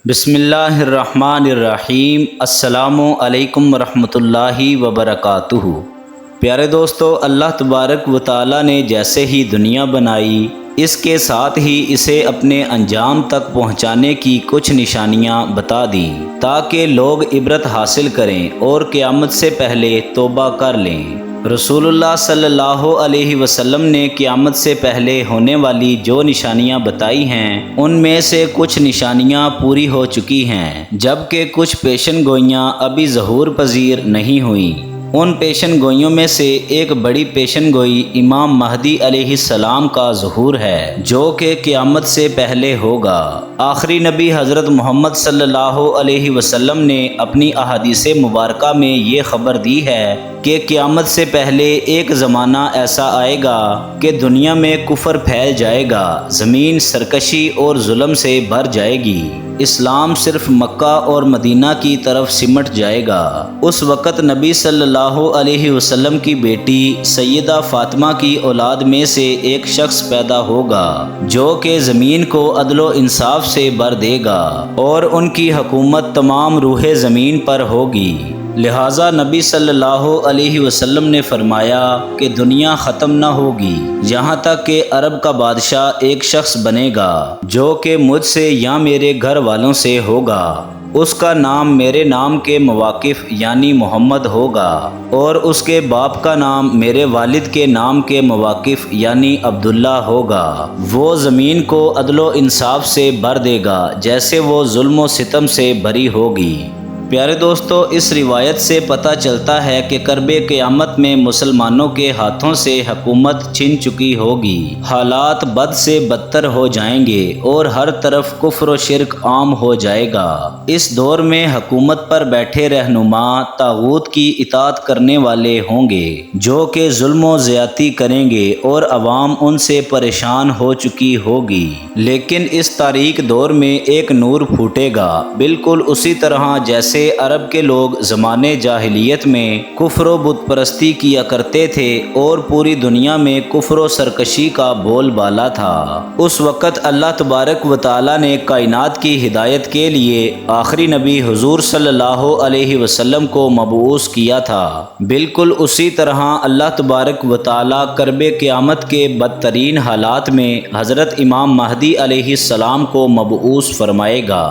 بسم اللہ الرحمن الرحیم۔ السلام علیکم ورحمۃ اللہ وبرکاتہ۔ پیارے دوستو، اللہ تبارک و تعالی نے جیسے ہی دنیا بنائی، اس کے ساتھ ہی اسے اپنے انجام تک پہنچانے کی کچھ نشانیاں بتا دیں تاکہ لوگ عبرت حاصل کریں اور قیامت سے پہلے توبہ کر لیں۔ رسول اللہ صلی اللہ علیہ وسلم نے قیامت سے پہلے ہونے والی جو نشانیاں بتائی ہیں، ان میں سے کچھ نشانیاں پوری ہو چکی ہیں، جبکہ کچھ پیشن گوئیاں ابھی ظہور پذیر نہیں ہوئیں۔ ان پیشن گوئیوں میں سے ایک بڑی پیشن گوئی امام مہدی علیہ السلام کا ظہور ہے، جو کہ قیامت سے پہلے ہوگا۔ آخری نبی حضرت محمد صلی اللہ علیہ وسلم نے اپنی احادیث مبارکہ میں یہ خبر دی ہے کہ قیامت سے پہلے ایک زمانہ ایسا آئے گا کہ دنیا میں کفر پھیل جائے گا، زمین سرکشی اور ظلم سے بھر جائے گی، اسلام صرف مکہ اور مدینہ کی طرف سمٹ جائے گا۔ اس وقت نبی صلی اللہ علیہ وسلم کی بیٹی سیدہ فاطمہ کی اولاد میں سے ایک شخص پیدا ہوگا جو کہ زمین کو عدل و انصاف سے بھر دے گا اور ان کی حکومت تمام روح زمین پر ہوگی۔ لہٰذا نبی صلی اللہ علیہ وسلم نے فرمایا کہ دنیا ختم نہ ہوگی یہاں تک کہ عرب کا بادشاہ ایک شخص بنے گا جو کہ مجھ سے یا میرے گھر والوں سے ہوگا۔ اس کا نام میرے نام کے مواقف یعنی محمد ہوگا، اور اس کے باپ کا نام میرے والد کے نام کے مواقف یعنی عبداللہ ہوگا۔ وہ زمین کو عدل و انصاف سے بھر دے گا جیسے وہ ظلم و ستم سے بھری ہوگی۔ پیارے دوستو، اس روایت سے پتہ چلتا ہے کہ کرب قیامت میں مسلمانوں کے ہاتھوں سے حکومت چھن چکی ہوگی، حالات بد سے بدتر ہو جائیں گے اور ہر طرف کفر و شرک عام ہو جائے گا۔ اس دور میں حکومت پر بیٹھے رہنما طاغوت کی اطاعت کرنے والے ہوں گے جو کہ ظلم و زیادتی کریں گے اور عوام ان سے پریشان ہو چکی ہوگی۔ لیکن اس تاریک دور میں ایک نور پھوٹے گا، بالکل اسی طرح جیسے عرب کے لوگ زمانے جاہلیت میں کفر و بت پرستی کیا کرتے تھے اور پوری دنیا میں کفر و سرکشی کا بول بالا تھا۔ اس وقت اللہ تبارک و تعالی نے کائنات کی ہدایت کے لیے آخری نبی حضور صلی اللہ علیہ وسلم کو مبعوث کیا تھا۔ بالکل اسی طرح اللہ تبارک و تعالی کرب قیامت کے بدترین حالات میں حضرت امام مہدی علیہ السلام کو مبعوث فرمائے گا۔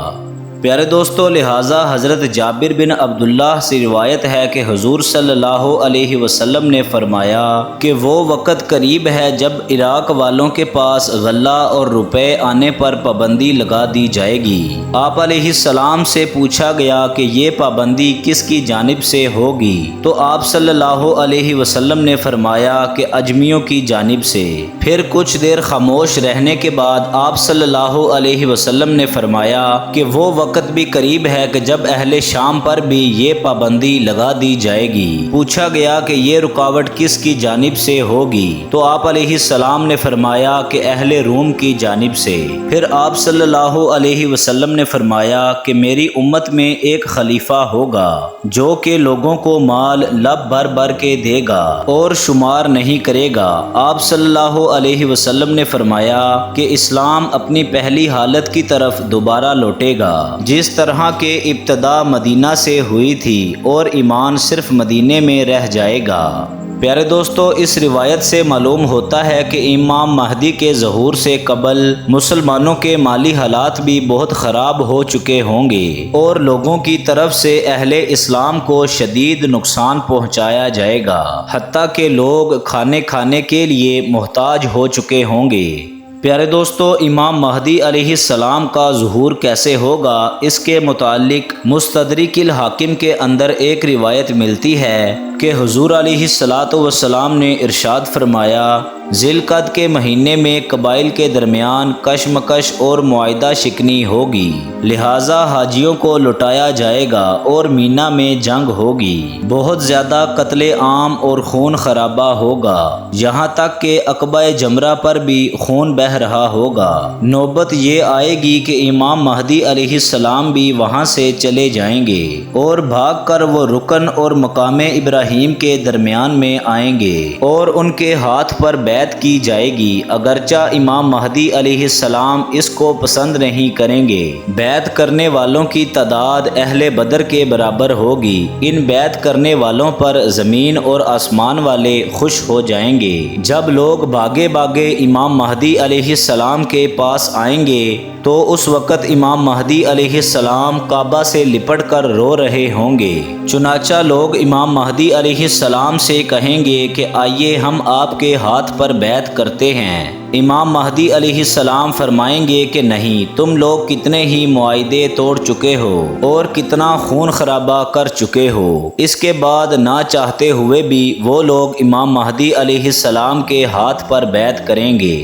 پیارے دوستو، لہٰذا حضرت جابر بن عبداللہ سے روایت ہے کہ حضور صلی اللہ علیہ وسلم نے فرمایا کہ وہ وقت قریب ہے جب عراق والوں کے پاس غلہ اور روپے آنے پر پابندی لگا دی جائے گی۔ آپ علیہ السلام سے پوچھا گیا کہ یہ پابندی کس کی جانب سے ہوگی، تو آپ صلی اللہ علیہ وسلم نے فرمایا کہ اجمیوں کی جانب سے۔ پھر کچھ دیر خاموش رہنے کے بعد آپ صلی اللہ علیہ وسلم نے فرمایا کہ وہ وقت بھی قریب ہے کہ جب اہل شام پر بھی یہ پابندی لگا دی جائے گی۔ پوچھا گیا کہ یہ رکاوٹ کس کی جانب سے ہوگی، تو آپ علیہ السلام نے فرمایا کہ اہل روم کی جانب سے۔ پھر آپ صلی اللہ علیہ وسلم نے فرمایا کہ میری امت میں ایک خلیفہ ہوگا جو کہ لوگوں کو مال لب بھر بھر کے دے گا اور شمار نہیں کرے گا۔ آپ صلی اللہ علیہ وسلم نے فرمایا کہ اسلام اپنی پہلی حالت کی طرف دوبارہ لوٹے گا جس طرح کہ ابتدا مدینہ سے ہوئی تھی، اور ایمان صرف مدینے میں رہ جائے گا۔ پیارے دوستو، اس روایت سے معلوم ہوتا ہے کہ امام مہدی کے ظہور سے قبل مسلمانوں کے مالی حالات بھی بہت خراب ہو چکے ہوں گے اور لوگوں کی طرف سے اہل اسلام کو شدید نقصان پہنچایا جائے گا، حتیٰ کہ لوگ کھانے کے لیے محتاج ہو چکے ہوں گے۔ پیارے دوستو، امام مہدی علیہ السلام کا ظہور کیسے ہوگا، اس کے متعلق مستدرک الحاکم کے اندر ایک روایت ملتی ہے کہ حضور علیہ السلام نے ارشاد فرمایا، ذی القعدہ کے مہینے میں قبائل کے درمیان کشمکش اور معاہدہ شکنی ہوگی، لہٰذا حاجیوں کو لٹایا جائے گا اور مینا میں جنگ ہوگی، بہت زیادہ قتل عام اور خون خرابہ ہوگا، یہاں تک کہ عقبہ جمرہ پر بھی خون بہہ سہ رہا ہوگا۔ نوبت یہ آئے گی کہ امام مہدی علیہ السلام بھی وہاں سے چلے جائیں گے اور بھاگ کر وہ رکن اور مقام ابراہیم کے درمیان میں آئیں گے اور ان کے ہاتھ پر بیعت کی جائے گی، اگرچہ امام مہدی علیہ السلام اس کو پسند نہیں کریں گے۔ بیعت کرنے والوں کی تعداد اہل بدر کے برابر ہوگی۔ ان بیعت کرنے والوں پر زمین اور آسمان والے خوش ہو جائیں گے۔ جب لوگ بھاگے بھاگے امام مہدی علیہ السلام کے پاس آئیں گے تو اس وقت امام مہدی علیہ السلام کعبہ سے لپٹ کر رو رہے ہوں گے۔ چنانچہ لوگ امام مہدی علیہ السلام سے کہیں گے کہ آئیے ہم آپ کے ہاتھ پر بیعت کرتے ہیں۔ امام مہدی علیہ السلام فرمائیں گے کہ نہیں، تم لوگ کتنے ہی معاہدے توڑ چکے ہو اور کتنا خون خرابہ کر چکے ہو۔ اس کے بعد نہ چاہتے ہوئے بھی وہ لوگ امام مہدی علیہ السلام کے ہاتھ پر بیعت کریں گے۔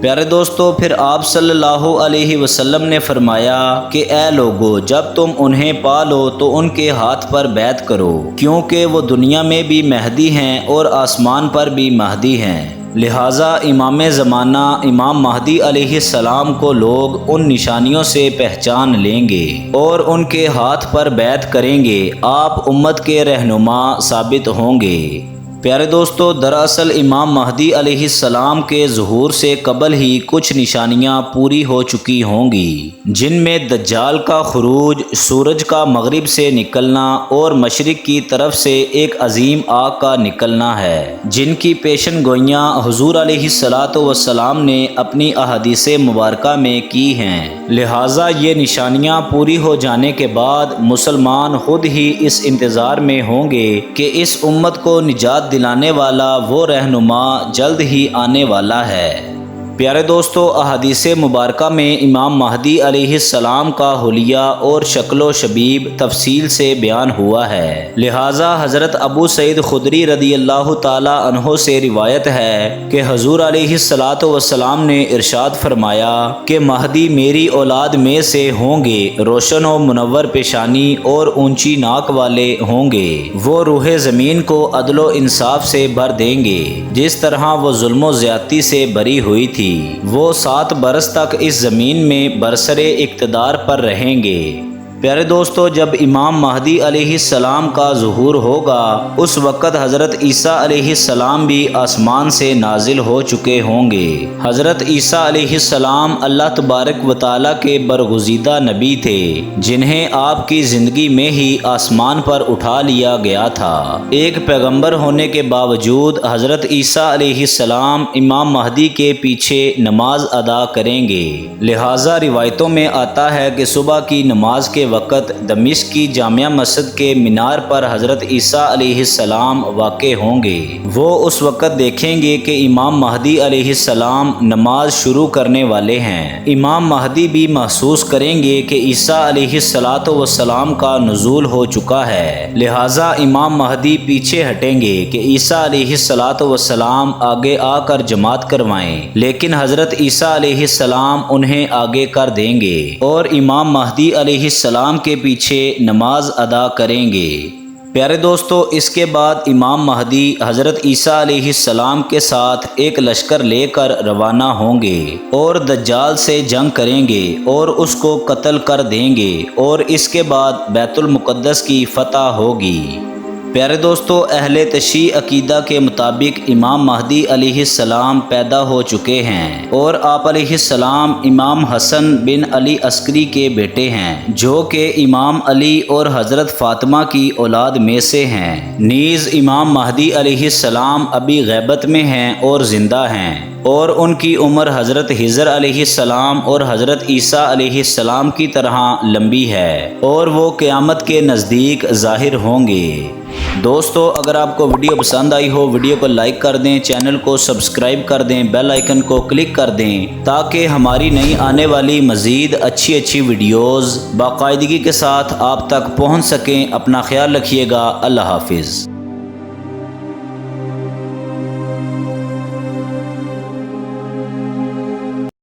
پیارے دوستو، پھر آپ صلی اللہ علیہ وسلم نے فرمایا کہ اے لوگو، جب تم انہیں پالو تو ان کے ہاتھ پر بیعت کرو، کیونکہ وہ دنیا میں بھی مہدی ہیں اور آسمان پر بھی مہدی ہیں۔ لہٰذا امام زمانہ امام مہدی علیہ السلام کو لوگ ان نشانیوں سے پہچان لیں گے اور ان کے ہاتھ پر بیعت کریں گے۔ آپ امت کے رہنما ثابت ہوں گے۔ پیارے دوستو، دراصل امام مہدی علیہ السلام کے ظہور سے قبل ہی کچھ نشانیاں پوری ہو چکی ہوں گی، جن میں دجال کا خروج، سورج کا مغرب سے نکلنا اور مشرق کی طرف سے ایک عظیم آگ کا نکلنا ہے، جن کی پیشن گوئیاں حضور علیہ السلام نے اپنی احادیث مبارکہ میں کی ہیں۔ لہٰذا یہ نشانیاں پوری ہو جانے کے بعد مسلمان خود ہی اس انتظار میں ہوں گے کہ اس امت کو نجات دلانے والا وہ رہنما جلد ہی آنے والا ہے۔ پیارے دوستو، احادیث مبارکہ میں امام مہدی علیہ السلام کا حلیہ اور شکل و شبیب تفصیل سے بیان ہوا ہے۔ لہٰذا حضرت ابو سعید خدری رضی اللہ تعالی عنہ سے روایت ہے کہ حضور علیہ السلام نے ارشاد فرمایا کہ مہدی میری اولاد میں سے ہوں گے، روشن و منور پیشانی اور اونچی ناک والے ہوں گے۔ وہ روح زمین کو عدل و انصاف سے بھر دیں گے، جس طرح وہ ظلم و زیادتی سے بری ہوئی تھی۔ وہ 7 برس تک اس زمین میں برسر اقتدار پر رہیں گے۔ پیارے دوستو، جب امام مہدی علیہ السلام کا ظہور ہوگا اس وقت حضرت عیسیٰ علیہ السلام بھی آسمان سے نازل ہو چکے ہوں گے۔ حضرت عیسیٰ علیہ السلام اللہ تبارک و تعالیٰ کے برگزیدہ نبی تھے، جنہیں آپ کی زندگی میں ہی آسمان پر اٹھا لیا گیا تھا۔ ایک پیغمبر ہونے کے باوجود حضرت عیسیٰ علیہ السلام امام مہدی کے پیچھے نماز ادا کریں گے۔ لہٰذا روایتوں میں آتا ہے کہ صبح کی نماز کے وقت دمشق کی جامع مسجد کے مینار پر حضرت عیسیٰ علیہ السلام واقع ہوں گے۔ وہ اس وقت دیکھیں گے کہ امام مہدی علیہ السلام نماز شروع کرنے والے ہیں۔ امام مہدی بھی محسوس کریں گے کہ عیسیٰ علیہ السلام کا نزول ہو چکا ہے، لہٰذا امام مہدی پیچھے ہٹیں گے کہ عیسیٰ علیہ السلام آگے آ کر جماعت کروائیں، لیکن حضرت عیسیٰ علیہ السلام انہیں آگے کر دیں گے اور امام مہدی علیہ السلام کے پیچھے نماز ادا کریں گے۔ پیارے دوستو، اس کے بعد امام مہدی حضرت عیسیٰ علیہ السلام کے ساتھ ایک لشکر لے کر روانہ ہوں گے اور دجال سے جنگ کریں گے اور اس کو قتل کر دیں گے، اور اس کے بعد بیت المقدس کی فتح ہوگی۔ پیارے دوستو، اہل تشیع عقیدہ کے مطابق امام مہدی علیہ السلام پیدا ہو چکے ہیں اور آپ علیہ السلام امام حسن بن علی عسکری کے بیٹے ہیں، جو کہ امام علی اور حضرت فاطمہ کی اولاد میں سے ہیں۔ نیز امام مہدی علیہ السلام ابھی غیبت میں ہیں اور زندہ ہیں، اور ان کی عمر حضرت خضر علیہ السلام اور حضرت عیسیٰ علیہ السلام کی طرح لمبی ہے، اور وہ قیامت کے نزدیک ظاہر ہوں گے۔ دوستو، اگر آپ کو ویڈیو پسند آئی ہو، ویڈیو کو لائک کر دیں، چینل کو سبسکرائب کر دیں، بیل آئیکن کو کلک کر دیں، تاکہ ہماری نئی آنے والی مزید اچھی ویڈیوز باقاعدگی کے ساتھ آپ تک پہنچ سکیں۔ اپنا خیال رکھیے گا۔ اللہ حافظ۔